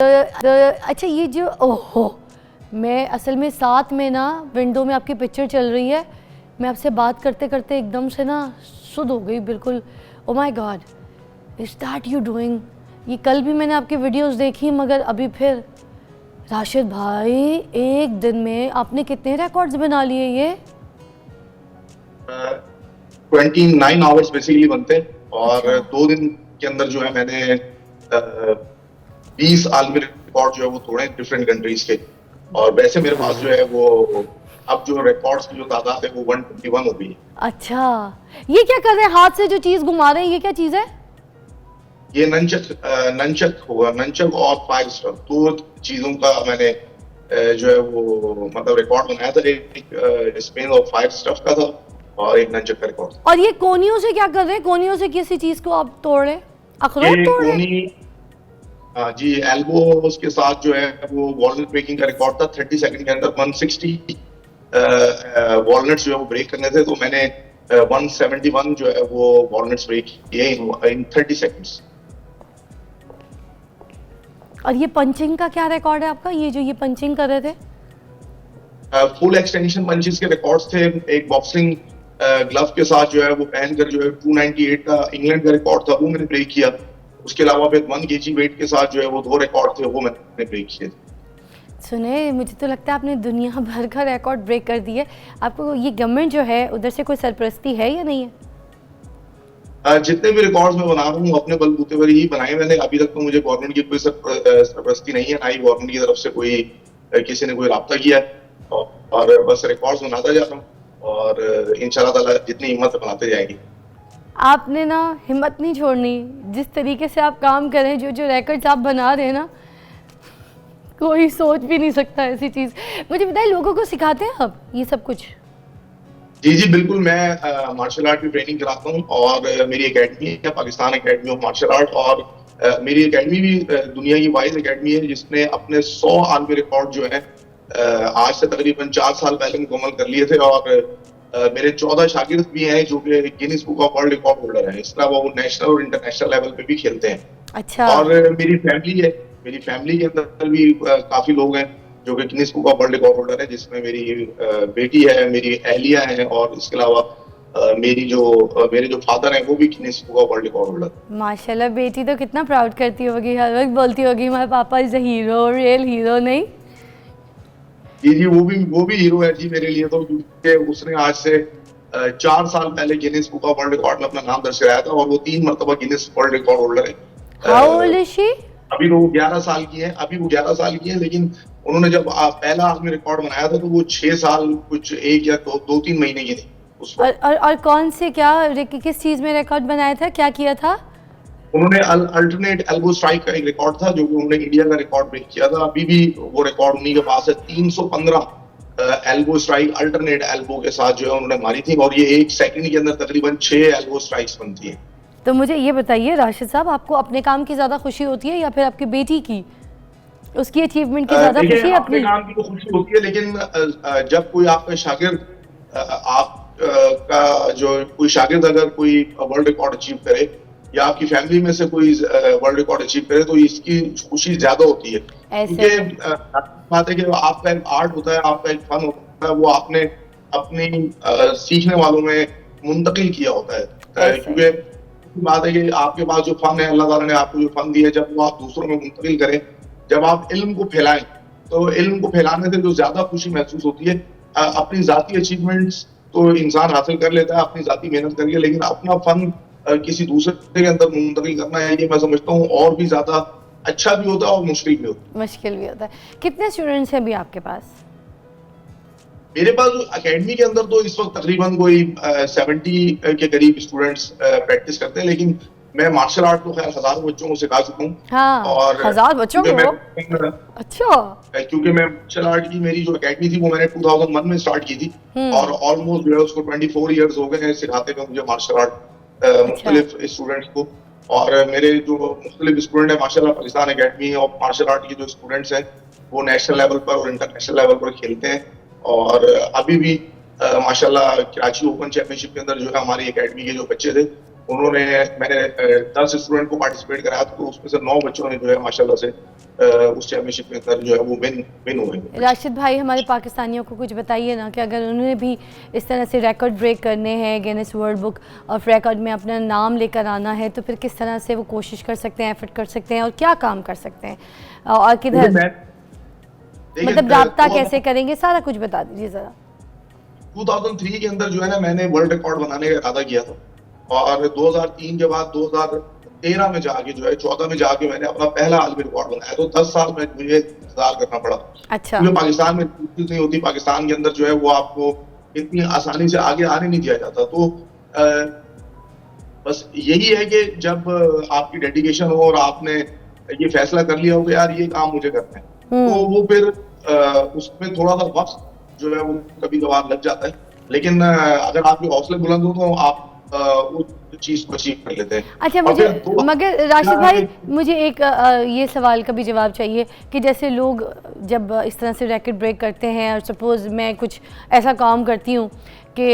अच्छा ये जो ओहो, मैं असल में साथ में ना विंडो में आपकी पिक्चर चल रही है, मैं आपसे बात करते करते एकदम से ना सुध हो गई बिल्कुल। Oh my God, is that you doing? ये कल भी मैंने आपकी वीडियोस देखी मगर अभी फिर। राशिद भाई, एक दिन में आपने कितने रिकॉर्ड्स बना लिए ये? 29 आवर्स बेसिकली बनते हैं और अच्छा। 2 दिन के अंदर जो है मैंने 20 आलमी रिकॉर्ड जो है वो तोड़े डिफरेंट कंट्रीज के। और वैसे मेरे पास जो है वो अब जो रिकॉर्ड्स की जो तादाद है वो 121 हो गई है। अच्छा, ये क्या कर रहे हैं? हाथ से जो चीज घुमा रहे हैं ये क्या चीज है? ये नंचक होगा, नंचक और फायर स्टफ, 2 चीजों का मैंने जो है वो मतलब रिकॉर्ड बनाया था। एक स्पेन और फायर स्टफ का था और एक नंचक का रिकॉर्ड था। और ये कोनियों से क्या कर रहे हैं? कोनियों से किसी चीज को आप तोड़ रहे हैं? अखरोट ये तोड़ रहे हैं? कोनी जी एल्बो के साथ जो है वो वॉलनट ब्रेकिंग का रिकॉर्ड था। 30 सेकंड के अंदर 160 वॉलनट्स जो है वो ब्रेक करने थे, तो मैंने 171 जो है वो वॉलनट्स ब्रेक किए इन 30 सेकंड्स। और ये पंचिंग का क्या रिकॉर्ड है आपका? ये जो ये पंचिंग कर रहे थे? फुल एक्सटेंशन पंचेस के रिकॉर्ड्स थे। एक बॉक्सिंग ग्लव के साथ जो है वो पहनकर जो है 298 का इंग्लैंड का रिकॉर्ड था वो मैंने ब्रेक किया। उसके अलावा फिर 1 kg वेट के साथ जो है वो 2 रिकॉर्ड थे वो मैंने ब्रेक किए। सुने, मुझे तो लगता है आपने दुनिया भर का रिकॉर्ड ब्रेक कर दिया। आपको ये गवर्नमेंट जो है उधर से कोई सरपरस्ती है या नहीं है? जितने भी रिकॉर्ड्स मैं बना रहा हूँ अपने बलबूते पर ही बनाए मैंने। अभी तक तो मुझे गवर्नमेंट की कोई सरपरस्ती नहीं है, ना ही गवर्नमेंट की तरफ से कोई किसी ने कोई राब्ता किया है। और बस रिकॉर्ड्स बनाता जा रहा हूँ और इंशाल्लाह ताला जितनी हिम्मत है बनाते जाएंगे। आपने ना हिम्मत नहीं छोड़नी। जिस तरीके से आप काम कर रहे हैं, जो जो रिकॉर्ड्स आप बना रहे हैं ना, कोई सोच भी नहीं सकता ऐसी चीज़। मुझे बताइए, लोगों को सिखाते हैं आप ये सब कुछ? जी जी बिल्कुल, मैं मार्शल आर्ट की ट्रेनिंग कराता हूँ और मेरी एकेडमी है Pakistan academy of martial art. और मेरी एकेडमी भी दुनिया की वाइड एकेडमी है जिसने अपने 100 आलमी रिकॉर्ड जो है आज से तकरीबन 4 साल पहले मुकम्मल कर लिए थे। और मेरे 14 शागिर्द भी हैं जो कि Guinness book of world record holder हैं। इसके अलावा वो नेशनल और इंटरनेशनल लेवल पे भी खेलते हैं। अच्छा। और मेरी फैमिली है, मेरी फैमिली के अंदर भी काफी लोग हैं जो कि Guinness book of world record holder है, जिसमें मेरी बेटी है, मेरी अहलिया है और इसके अलावा मेरे जो फादर हैं वो भी Guinness book of world record holder. माशाल्लाह, बेटी तो कितना प्राउड करती होगी, हर वक्त बोलती होगी हमारे पापा is a hero, real hero. नहीं? जी जी, वो भी हीरो है जी मेरे लिए, तो क्योंकि उसने आज से 4 साल पहले Guinness book of world record में अपना नाम दर्ज कराया था और वो 3 मरतबा गिनीज वर्ल्ड रिकॉर्ड होल्डर है। How old is she? अभी वो 11 साल की है, लेकिन उन्होंने जब पहला आदमी रिकॉर्ड बनाया था तो वो 6 साल कुछ 1 या 2-3 महीने की थी उस वक्त। और कौन से क्या किस चीज़ में रिकॉर्ड बनाया था? क्या किया था? उन्होंने अल्टरनेट एल्बो स्ट्राइक का एक रिकॉर्ड था जो कि उन्होंने इंडिया का रिकॉर्ड ब्रेक किया था। अभी भी वो रिकॉर्ड उन्हीं के पास है। 315 एल्बो स्ट्राइक अल्टरनेट एल्बो के साथ जो है उन्होंने मारी थी और ये 1 सेकंड के अंदर तकरीबन 6 एल्बो स्ट्राइक्स बनती है। तो मुझे ये बताइए राशिद साहब, आपको अपने काम की ज़्यादा खुशी होती है या फिर आपकी बेटी की, उसकी अचीवमेंट की ज़्यादा खुशी? अपने काम की तो खुशी होती है, लेकिन जब कोई आपका शागिर्द का जो कोई शागिर्द अगर कोई वर्ल्ड रिकॉर्ड अचीव करे या आपकी फैमिली में से कोई वर्ल्ड रिकॉर्ड अचीव करे तो इसकी खुशी ज्यादा होती है। क्योंकि बात है कि आपका एक आर्ट होता है, आपका एक फन होता है, वो आपने अपनी सीखने वालों में मुंतकिल किया होता है। क्योंकि बात है कि आपके पास जो फन है, अल्लाह ताला ने आपको जो फन दिया है, जब वो आप दूसरों में मुंतकिल करें, जब आप इल्म को फैलाएं, तो इल्म को फैलाने से जो ज्यादा खुशी महसूस होती है। अपनी जाती अचीवमेंट्स तो इंसान हासिल कर लेता है अपनी जाती मेहनत करके, लेकिन अपना फन किसी दूसरे के अंदर मुंतकिल करना है, ये मैं समझता हूँ और भी ज्यादा अच्छा भी होता है और मुश्किल भी होता है। कितने स्टूडेंट्स हैं अभी आपके पास? मेरे पास एकेडमी के अंदर तो इस वक्त तकरीबन कोई 70 के करीब स्टूडेंट्स प्रैक्टिस करते हैं, लेकिन मैं मार्शल आर्ट तो खैर हजारों बच्चों को सिखा चुका हूँ। हाँ, और 1000 बच्चों को? अच्छा। क्योंकि मैं मार्शल आर्ट की मेरी जो एकेडमी थी वो मैंने 2001 में स्टार्ट की थी और ऑलमोस्ट जो है उसको 24 इयर्स हो गए हैं सिखाते हुए मुझे मार्शल आर्ट मुख्तलिफ स्टूडेंट्स को। और मेरे जो मुख्तलिफ स्टूडेंट है माशाल्लाह Pakistan academy of martial art के जो स्टूडेंट्स हैं वो नेशनल लेवल पर और इंटरनेशनल लेवल पर खेलते हैं। और अभी भी माशाल्लाह कराची ओपन चैंपियनशिप के अंदर जो है हमारी एकेडमी के जो बच्चे थे उन्होंने मैंने 10 स्टूडेंट को पार्टिसिपेट कराया तो उसमें से 9 बच्चों ने जो है माशाल्लाह से उस चैंपियनशिप में अंदर जो है वो विन हुए। राशिद भाई, हमारे पाकिस्तानियों को कुछ बताइए ना कि अगर उन्होंने भी इस तरह से रिकॉर्ड ब्रेक करने हैं, Guinness world book of record में अपना नाम लेकर आना है, तो फिर किस तरह से वो कोशिश कर सकते हैं, एफर्ट कर सकते हैं और क्या काम कर सकते हैं और किधर, मतलब रब्ता कैसे करेंगे, सारा कुछ बता दीजिए ज़रा। 2003 के अंदर जो है ना मैंने वर्ल्ड रिकॉर्ड बनाने का इरादा किया था और 2003 के बाद 2013 में जाके जो है 14 में जाके मैंने अपना पहला आलमी रिकॉर्ड बनाया। तो 10 साल में मुझे इंतजार करना पड़ा। अच्छा। क्योंकि पाकिस्तान में नहीं होती, पाकिस्तान के अंदर जो है वो आपको इतनी आसानी से आगे आने नहीं दिया जाता। तो बस यही है कि जब आपकी डेडिकेशन हो और आपने ये फैसला कर लिया हो कि यार ये काम मुझे करना है, तो वो फिर उसमें थोड़ा सा वक्त जो है वो कभी कभार लग जाता है, लेकिन अगर आपके हौसले बुलंद हो तो आप उस चीज को अचीव कर लेते हैं। अच्छा, मगर राशिद भाई मुझे एक ये सवाल का भी जवाब चाहिए कि जैसे लोग जब इस तरह से रैकेट ब्रेक करते हैं और सपोज़ मैं कुछ ऐसा काम करती हूँ कि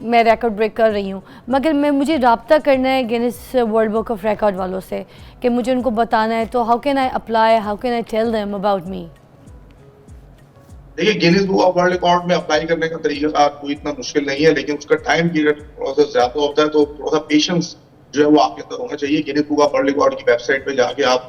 मैं रिकॉर्ड ब्रेक कर रही हूँ, मगर मुझे रब्ता करना है Guinness world book of record वालों से कि मुझे उनको बताना है, तो how can I apply, how can I tell them about me? देखिए, Guinness book of world record में अप्लाई करने का तरीका कोई इतना मुश्किल नहीं है, लेकिन उसका टाइम पीरियड थोड़ा सा ज्यादा होता है, तो थोड़ा सा पेशेंस जो है वो आपके अंदर होना चाहिए। Guinness book of world record की वेबसाइट पे जाके आप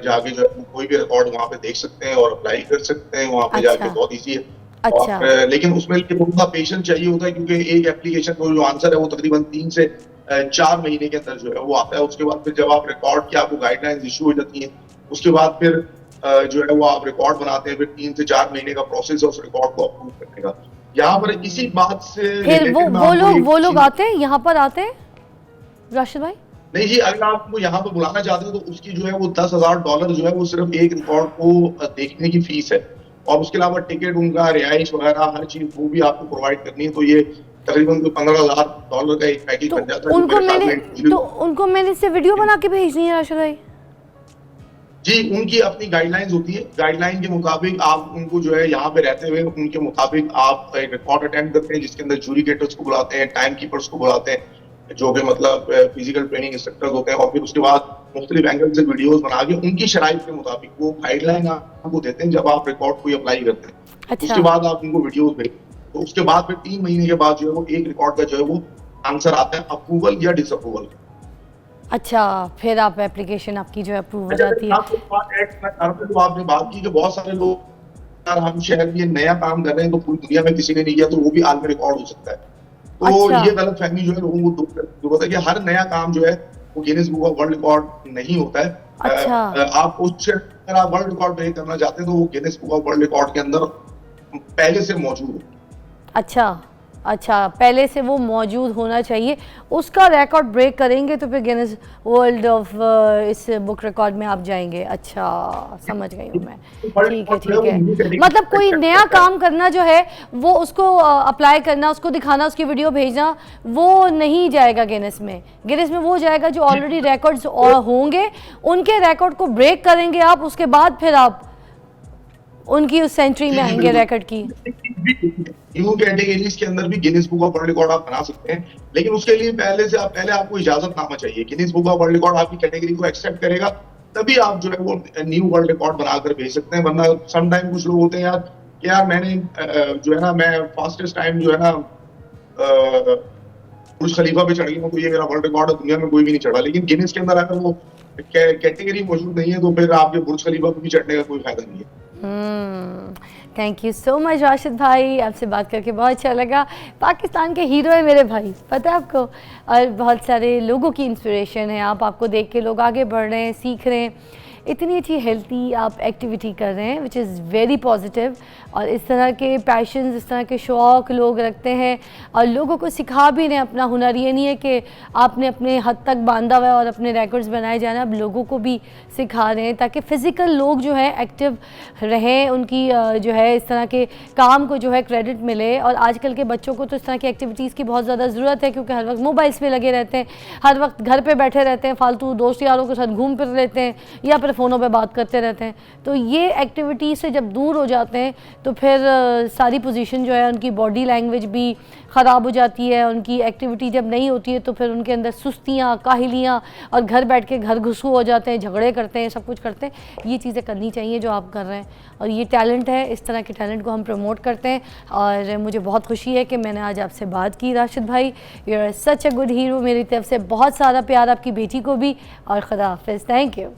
जाके जो है कोई भी रिकॉर्ड वहाँ पे देख सकते हैं और अप्लाई कर सकते हैं। वहाँ पे जाके बहुत ईजी है। अच्छा। और लेकिन उसमें थोड़ा सा पेशेंस चाहिए होता है, क्योंकि एक एप्लीकेशन का जो आंसर है वो तकरीबन 3 से 4 महीने के अंदर जो है वो आता है। उसके बाद फिर जब आप रिकॉर्ड की आपको गाइडलाइंस इशू हो जाती है, उसके बाद फिर जो है वो आप रिकॉर्ड बनाते हैं, फिर 3 से 4 महीने का प्रोसेस है उस रिकॉर्ड को अप्रूव करने का। यहाँ पर इसी बात से फिर वो लोग आते हैं, यहाँ पर आते हैं राशिद भाई? नहीं जी, अगर आपको यहाँ पे बुलाना चाहते हो तो उसकी जो है वो $10,000 जो है वो सिर्फ एक रिकॉर्ड को देखने की फीस है, और उसके अलावा टिकट, उनका रिहाइश वगैरह हर चीज वो भी आपको प्रोवाइड करनी है। तो ये तकरीबन $15,000 का एक पैकेज बन जाता है। उनको मैंने इससे वीडियो बना के भेजनी है राशिद भाई? जी, उनकी अपनी गाइडलाइंस होती है। गाइडलाइन के मुताबिक आप उनको जो है यहाँ पे रहते हुए उनके मुताबिक आप एक रिकॉर्ड अटेंड करते हैं, जिसके अंदर जूडिकेटर्स को बुलाते हैं, टाइम कीपर्स को बुलाते हैं, जो कि मतलब फिजिकल ट्रेनिंग इंस्ट्रक्टर्स होते हैं, और फिर उसके बाद मुख्तलिफ एंगल से वीडियोस बना के उनकी शराइत के मुताबिक वो गाइडलाइन आपको देते हैं जब आप रिकॉर्ड को अप्लाई करते हैं। अच्छा। उसके बाद आप उनको वीडियोस भेजते हैं, तो उसके बाद फिर 3 महीने के बाद जो है वो एक रिकॉर्ड का जो है वो आंसर आता है, अप्रूवल या डिसअप्रूवल। अच्छा, फिर आप एप्लीकेशन आपकी जो है अप्रूव हो जाती है। तो आपने बात की कि बहुत सारे लोग यार हम शहर में नया काम कर रहे हैं तो पूरी दुनिया में किसी ने नहीं किया तो वो भी आलमी रिकॉर्ड हो सकता है। तो अच्छा। ये गलत फहमी जो है लोगों को दूर होता है कि हर नया काम जो है वो Guinness book of world record नहीं होता है। अच्छा। आप अगर आप वर्ल्ड रिकॉर्ड ब्रेक करना चाहते हैं तो वो Guinness book of world record के अंदर पहले से मौजूद हो। अच्छा, पहले से वो मौजूद होना चाहिए, उसका रिकॉर्ड ब्रेक करेंगे तो फिर गिनीज वर्ल्ड ऑफ इस बुक रिकॉर्ड में आप जाएंगे। अच्छा, समझ गई हूँ मैं। ठीक है। मतलब कोई नया काम करना जो है वो उसको अप्लाई करना, उसको दिखाना, उसकी वीडियो भेजना, वो नहीं जाएगा गिनीज में। गिनीज में वो जाएगा जो ऑलरेडी रिकॉर्ड्स होंगे, उनके रिकॉर्ड को ब्रेक करेंगे आप, उसके बाद फिर आप उनकी उस सेंचुरी में आएंगे रिकॉर्ड की। न्यू कैटेगरीज के अंदर भी Guinness book of world record आप बना सकते हैं, लेकिन उसके लिए पहले आपको इजाजतनामा चाहिए। Guinness book of world record आपकी कैटेगरी को एक्सेप्ट करेगा, तभी आप जो है वो न्यू वर्ल्ड रिकॉर्ड बनाकर भेज सकते हैं। वरना सम टाइम कुछ लोग होते हैं यार मैंने जो है ना मैं फास्टेस्ट टाइम जो है ना बुर्ज खलीफा पे चढ़ गया हूँ, तो ये मेरा वर्ल्ड रिकॉर्ड है, दुनिया में कोई भी नहीं चढ़ा। लेकिन गिनीज के अंदर अगर वो कैटेगरी मौजूद नहीं है तो फिर आपके बुर्ज खलीफा पे भी चढ़ने का कोई फायदा नहीं है। Thank you so much Rashid भाई, आपसे बात करके बहुत अच्छा लगा। पाकिस्तान के हीरो है मेरे भाई, पता है आपको, और बहुत सारे लोगों की इंस्पिरेशन है आप, आपको देख के लोग आगे बढ़ रहे हैं, सीख रहे हैं। इतनी अच्छी हेल्थी आप एक्टिविटी कर रहे हैं विच इज़ वेरी पॉजिटिव, और इस तरह के पैशंस, इस तरह के शौक़ लोग रखते हैं और लोगों को सिखा भी रहे हैं अपना हुनर। ये नहीं है कि आपने अपने हद तक बांधा हुआ है और अपने रिकॉर्ड्स बनाए जाना, अब लोगों को भी सिखा रहे हैं ताकि फ़िज़िकल लोग जो है एक्टिव रहें, उनकी जो है इस तरह के काम को जो है क्रेडिट मिले। और आजकल के बच्चों को तो इस तरह की एक्टिविटीज़ की बहुत ज़्यादा ज़रूरत है, क्योंकि हर वक्त मोबाइल्स पे लगे रहते हैं, हर वक्त घर पर बैठे रहते हैं, फालतू दोस्त यारों के साथ घूम फिर लेते हैं, या फिर पर फ़ोनों पे बात करते रहते हैं। तो ये एक्टिविटी से जब दूर हो जाते हैं तो फिर सारी पोजीशन जो है, उनकी बॉडी लैंग्वेज भी ख़राब हो जाती है, उनकी एक्टिविटी जब नहीं होती है तो फिर उनके अंदर सुस्तियाँ, काहलियाँ, और घर बैठ के घर घुसू हो जाते हैं, झगड़े करते हैं, सब कुछ करते हैं। ये चीज़ें करनी चाहिए जो आप कर रहे हैं, और ये टैलेंट है, इस तरह के टैलेंट को हम प्रमोट करते हैं। और मुझे बहुत खुशी है कि मैंने आज आपसे बात की राशिद भाई। You are such a good hero. मेरी तरफ से बहुत सारा प्यार आपकी बेटी को भी, और खुदा हाफिज़। Thank you.